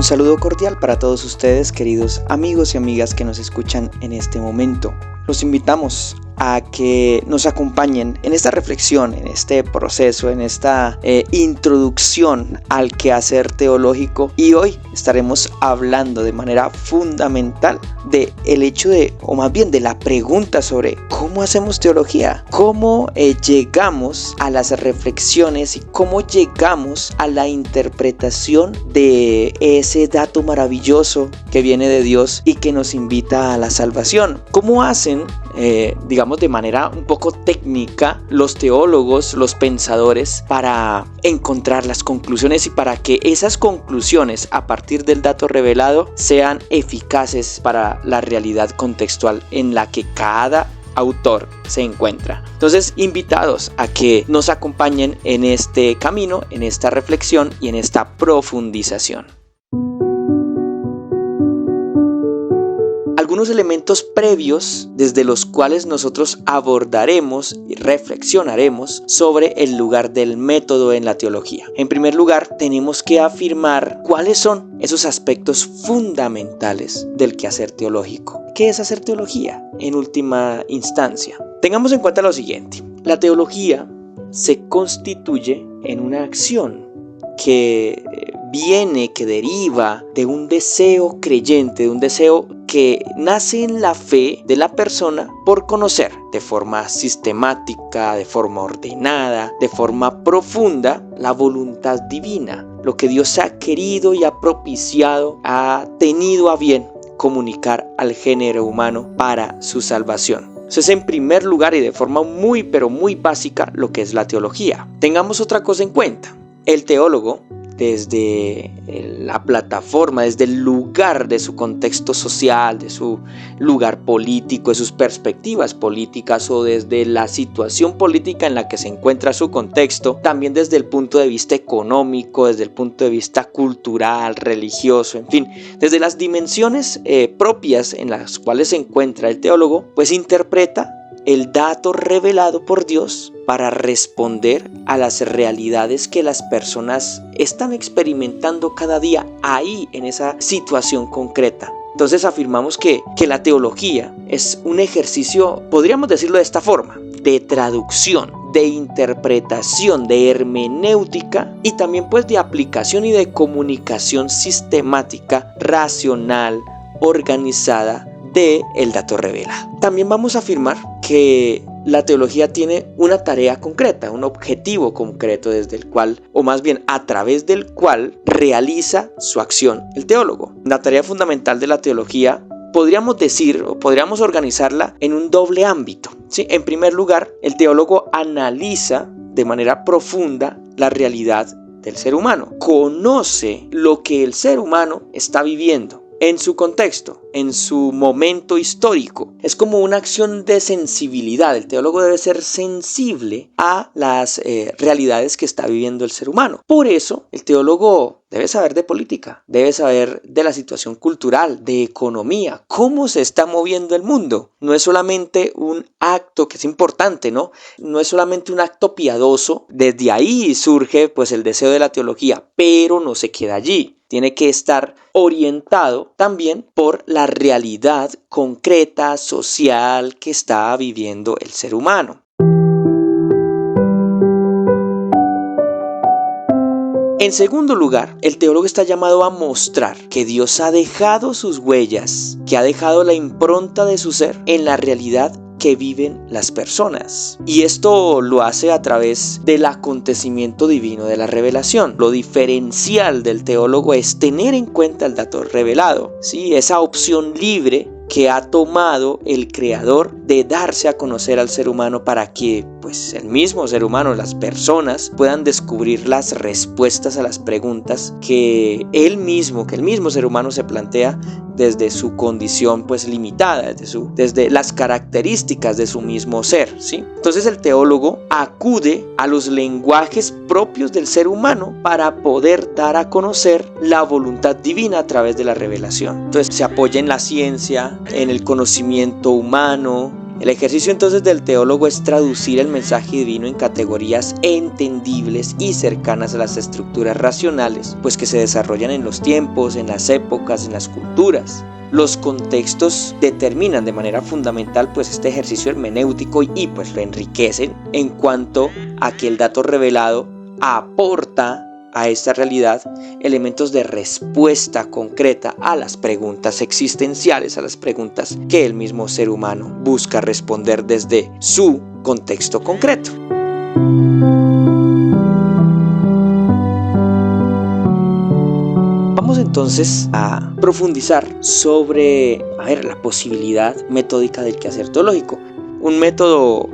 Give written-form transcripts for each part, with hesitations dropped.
Un saludo cordial para todos ustedes, queridos amigos y amigas que nos escuchan en este momento. Los invitamos a que nos acompañen en esta reflexión, en este proceso, en esta introducción al quehacer teológico. Y hoy estaremos hablando de manera fundamental de el hecho de, o más bien de la pregunta sobre cómo hacemos teología, cómo llegamos a las reflexiones y cómo llegamos a la interpretación de ese dato maravilloso que viene de Dios y que nos invita a la salvación. ¿Cómo hacen, digamos de manera un poco técnica, los teólogos, los pensadores, para encontrar las conclusiones y para que esas conclusiones a partir del dato revelado sean eficaces para la realidad contextual en la que cada autor se encuentra? Entonces, invitados a que nos acompañen en este camino, en esta reflexión y en esta profundización. Algunos elementos previos desde los cuales nosotros abordaremos y reflexionaremos sobre el lugar del método en la teología. En primer lugar, tenemos que afirmar cuáles son esos aspectos fundamentales del quehacer teológico. ¿Qué es hacer teología en última instancia? Tengamos en cuenta lo siguiente: la teología se constituye en una acción que deriva de un deseo creyente, de un deseo que nace en la fe de la persona por conocer de forma sistemática, de forma ordenada, de forma profunda la voluntad divina, lo que Dios ha querido y ha propiciado, ha tenido a bien comunicar al género humano para su salvación. Eso es en primer lugar y de forma muy básica lo que es la teología. Tengamos otra cosa en cuenta: el teólogo, desde la plataforma, desde el lugar de su contexto social, de su lugar político, de sus perspectivas políticas o desde la situación política en la que se encuentra su contexto, también desde el punto de vista económico, desde el punto de vista cultural, religioso, en fin, desde las dimensiones propias en las cuales se encuentra el teólogo, pues interpreta el dato revelado por Dios para responder a las realidades que las personas están experimentando cada día ahí en esa situación concreta. Entonces afirmamos que la teología es un ejercicio, podríamos decirlo de esta forma, de traducción, de interpretación, de hermenéutica y también pues de aplicación y de comunicación sistemática, racional, organizada de el dato revelado. También vamos a afirmar que la teología tiene una tarea concreta, un objetivo concreto desde el cual, o más bien a través del cual, realiza su acción el teólogo. La tarea fundamental de la teología podríamos decir o podríamos organizarla en un doble ámbito, ¿sí? En primer lugar, el teólogo analiza de manera profunda la realidad del ser humano, conoce lo que el ser humano está viviendo en su contexto, en su momento histórico. Es como una acción de sensibilidad. El teólogo debe ser sensible a las realidades que está viviendo el ser humano. Por eso, el teólogo debe saber de política, debe saber de la situación cultural, de economía, cómo se está moviendo el mundo. No es solamente un acto, que es importante, ¿no? No es solamente un acto piadoso. Desde ahí surge pues el deseo de la teología, pero no se queda allí. Tiene que estar orientado también por la realidad concreta, social que está viviendo el ser humano. En segundo lugar, el teólogo está llamado a mostrar que Dios ha dejado sus huellas, que ha dejado la impronta de su ser en la realidad que viven las personas. Y esto lo hace a través del acontecimiento divino de la revelación. Lo diferencial del teólogo es tener en cuenta el dato revelado, ¿sí? Esa opción libre que ha tomado el creador de darse a conocer al ser humano para que pues el mismo ser humano, las personas puedan descubrir las respuestas a las preguntas que el mismo ser humano se plantea desde su condición pues limitada, desde las características de su mismo ser, ¿sí? Entonces el teólogo acude a los lenguajes propios del ser humano para poder dar a conocer la voluntad divina a través de la revelación. Entonces se apoya en la ciencia, en el conocimiento humano, El ejercicio entonces del teólogo es traducir el mensaje divino en categorías entendibles y cercanas a las estructuras racionales, pues que se desarrollan en los tiempos, en las épocas, en las culturas. Los contextos determinan de manera fundamental pues este ejercicio hermenéutico y pues lo enriquecen en cuanto a que el dato revelado aporta a esta realidad elementos de respuesta concreta a las preguntas existenciales, a las preguntas que el mismo ser humano busca responder desde su contexto concreto. Vamos entonces a profundizar sobre la posibilidad metódica del quehacer teológico. Un método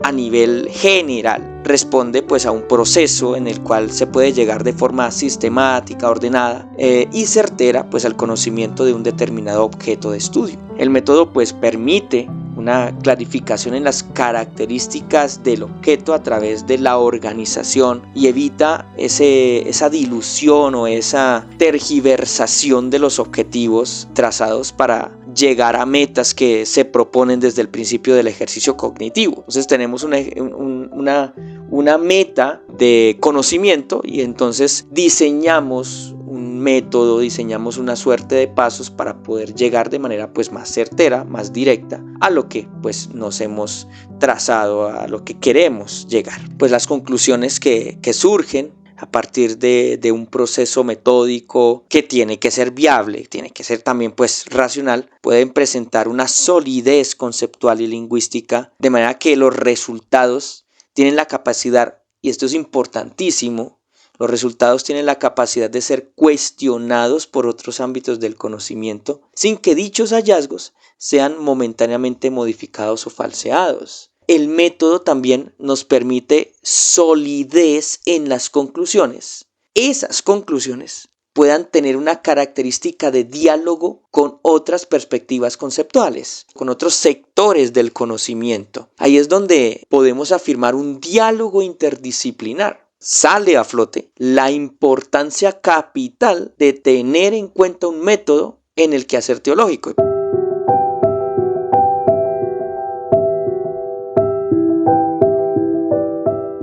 a nivel general responde pues a un proceso en el cual se puede llegar de forma sistemática, ordenada y certera pues al conocimiento de un determinado objeto de estudio. El método pues permite una clarificación en las características del objeto a través de la organización y evita esa dilución o esa tergiversación de los objetivos trazados para llegar a metas que se proponen desde el principio del ejercicio cognitivo. Entonces tenemos una meta de conocimiento y entonces diseñamos un método, diseñamos una suerte de pasos para poder llegar de manera pues más certera, más directa a lo que pues nos hemos trazado, a lo que queremos llegar. Pues las conclusiones que surgen a partir de un proceso metódico que tiene que ser viable, tiene que ser también pues racional, pueden presentar una solidez conceptual y lingüística, de manera que los resultados tienen la capacidad, y esto es importantísimo, los resultados tienen la capacidad de ser cuestionados por otros ámbitos del conocimiento, sin que dichos hallazgos sean momentáneamente modificados o falseados. El método también nos permite solidez en las conclusiones. Esas conclusiones puedan tener una característica de diálogo con otras perspectivas conceptuales, con otros sectores del conocimiento. Ahí es donde podemos afirmar un diálogo interdisciplinar. Sale a flote la importancia capital de tener en cuenta un método en el quehacer teológico.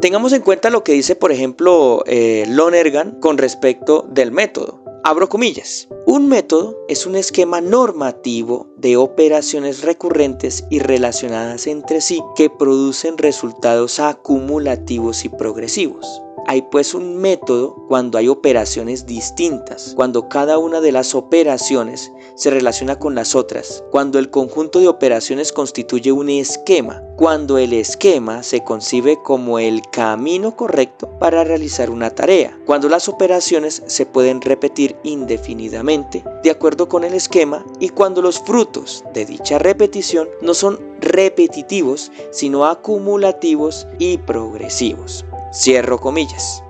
Tengamos en cuenta lo que dice, por ejemplo, Lonergan con respecto del método. Abro comillas. Un método es un esquema normativo de operaciones recurrentes y relacionadas entre sí que producen resultados acumulativos y progresivos. Hay pues un método cuando hay operaciones distintas, cuando cada una de las operaciones se relaciona con las otras, cuando el conjunto de operaciones constituye un esquema, cuando el esquema se concibe como el camino correcto para realizar una tarea, cuando las operaciones se pueden repetir indefinidamente de acuerdo con el esquema y cuando los frutos de dicha repetición no son repetitivos, sino acumulativos y progresivos. Cierro comillas.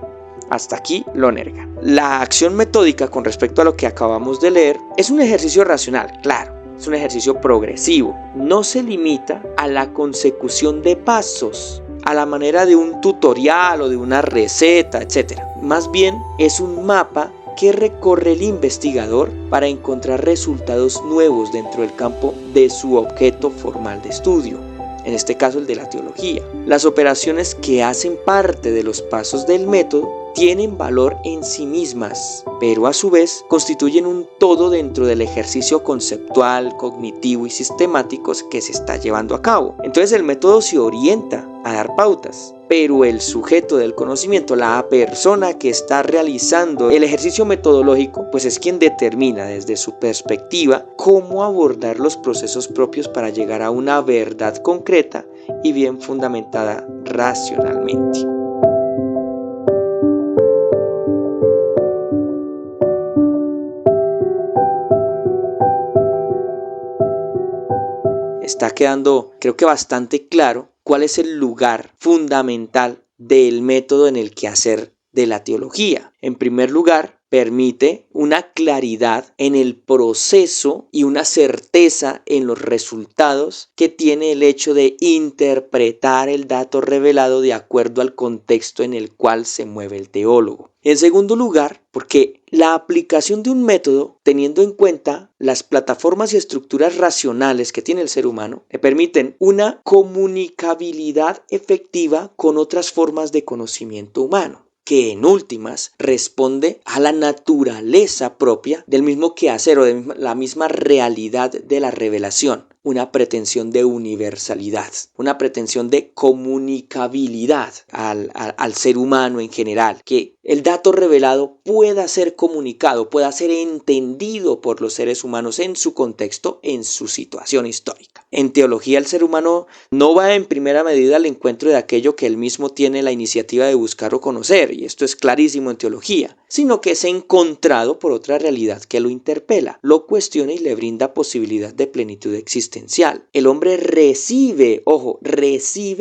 Hasta aquí Lonergan. La acción metódica con respecto a lo que acabamos de leer es un ejercicio racional, claro, es un ejercicio progresivo. No se limita a la consecución de pasos, a la manera de un tutorial o de una receta, etc. Más bien es un mapa que recorre el investigador para encontrar resultados nuevos dentro del campo de su objeto formal de estudio. En este caso el de la teología. Las operaciones que hacen parte de los pasos del método tienen valor en sí mismas, pero a su vez constituyen un todo dentro del ejercicio conceptual, cognitivo y sistemático que se está llevando a cabo. Entonces el método se orienta a dar pautas, pero el sujeto del conocimiento, la persona que está realizando el ejercicio metodológico, pues es quien determina desde su perspectiva cómo abordar los procesos propios para llegar a una verdad concreta y bien fundamentada racionalmente. Está quedando, creo que bastante claro, cuál es el lugar fundamental del método en el quehacer de la teología. En primer lugar, permite una claridad en el proceso y una certeza en los resultados que tiene el hecho de interpretar el dato revelado de acuerdo al contexto en el cual se mueve el teólogo. En segundo lugar, porque la aplicación de un método, teniendo en cuenta las plataformas y estructuras racionales que tiene el ser humano, le permiten una comunicabilidad efectiva con otras formas de conocimiento humano, que en últimas responde a la naturaleza propia del mismo quehacer o de la misma realidad de la revelación. Una pretensión de universalidad, una pretensión de comunicabilidad al ser humano en general, que el dato revelado pueda ser comunicado, pueda ser entendido por los seres humanos en su contexto, en su situación histórica. En teología, el ser humano no va en primera medida al encuentro de aquello que él mismo tiene la iniciativa de buscar o conocer, y esto es clarísimo en teología, sino que es encontrado por otra realidad que lo interpela, lo cuestiona y le brinda posibilidad de plenitud existencial. El hombre recibe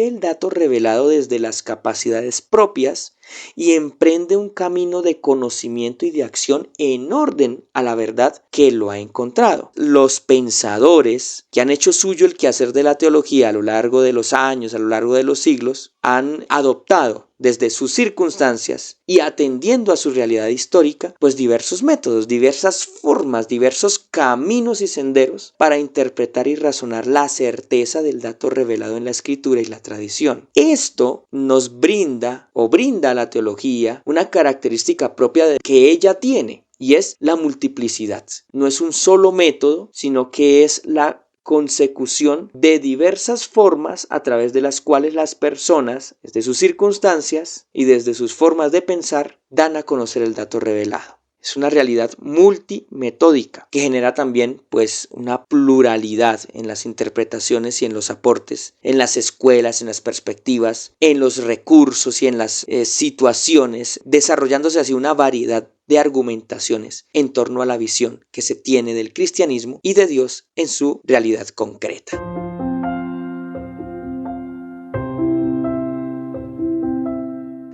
el dato revelado desde las capacidades propias y emprende un camino de conocimiento y de acción en orden a la verdad que lo ha encontrado. Los pensadores que han hecho suyo el quehacer de la teología a lo largo de los años, a lo largo de los siglos, han adoptado desde sus circunstancias y atendiendo a su realidad histórica, pues diversos métodos, diversas formas, diversos caminos y senderos para interpretar y razonar la certeza del dato revelado en la escritura y la tradición. Esto nos brinda a la teología una característica propia que ella tiene, y es la multiplicidad. No es un solo método, sino que es la consecución de diversas formas a través de las cuales las personas, desde sus circunstancias y desde sus formas de pensar, dan a conocer el dato revelado. Es una realidad multimetódica que genera también una pluralidad en las interpretaciones y en los aportes, en las escuelas, en las perspectivas, en los recursos y en las situaciones, desarrollándose así una variedad de argumentaciones en torno a la visión que se tiene del cristianismo y de Dios en su realidad concreta.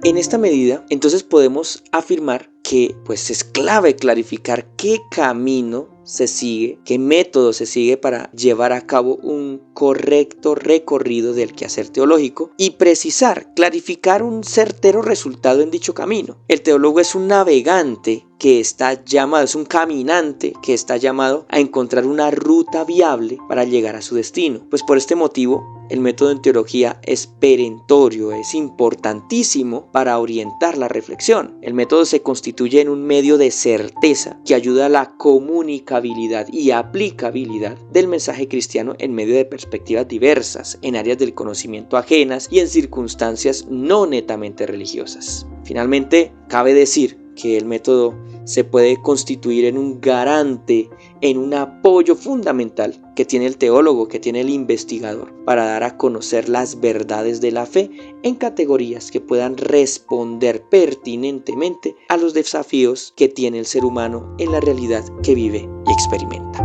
En esta medida, entonces podemos afirmar que es clave clarificar qué camino se sigue, qué método se sigue para llevar a cabo un correcto recorrido del quehacer teológico y clarificar un certero resultado en dicho camino. El teólogo es un navegante que está llamado, es un caminante que está llamado a encontrar una ruta viable para llegar a su destino. Pues por este motivo, el método en teología es perentorio, es importantísimo para orientar la reflexión. El método se constituye en un medio de certeza que ayuda a la comunicabilidad y aplicabilidad del mensaje cristiano en medio de perspectivas diversas, en áreas del conocimiento ajenas y en circunstancias no netamente religiosas. Finalmente, cabe decir que el método se puede constituir en un garante, en un apoyo fundamental que tiene el teólogo, que tiene el investigador, para dar a conocer las verdades de la fe en categorías que puedan responder pertinentemente a los desafíos que tiene el ser humano en la realidad que vive y experimenta.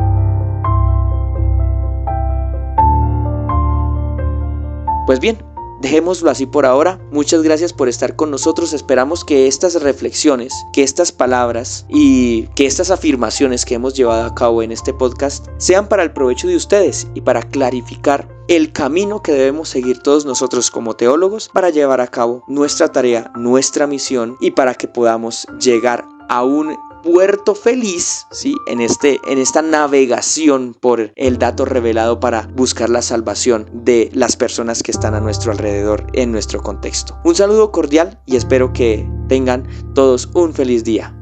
Pues bien, dejémoslo así por ahora. Muchas gracias por estar con nosotros. Esperamos que estas reflexiones, que estas palabras y que estas afirmaciones que hemos llevado a cabo en este podcast sean para el provecho de ustedes y para clarificar el camino que debemos seguir todos nosotros como teólogos para llevar a cabo nuestra tarea, nuestra misión y para que podamos llegar a un puerto feliz, ¿sí? en esta navegación por el dato revelado para buscar la salvación de las personas que están a nuestro alrededor en nuestro contexto. Un saludo cordial y espero que tengan todos un feliz día.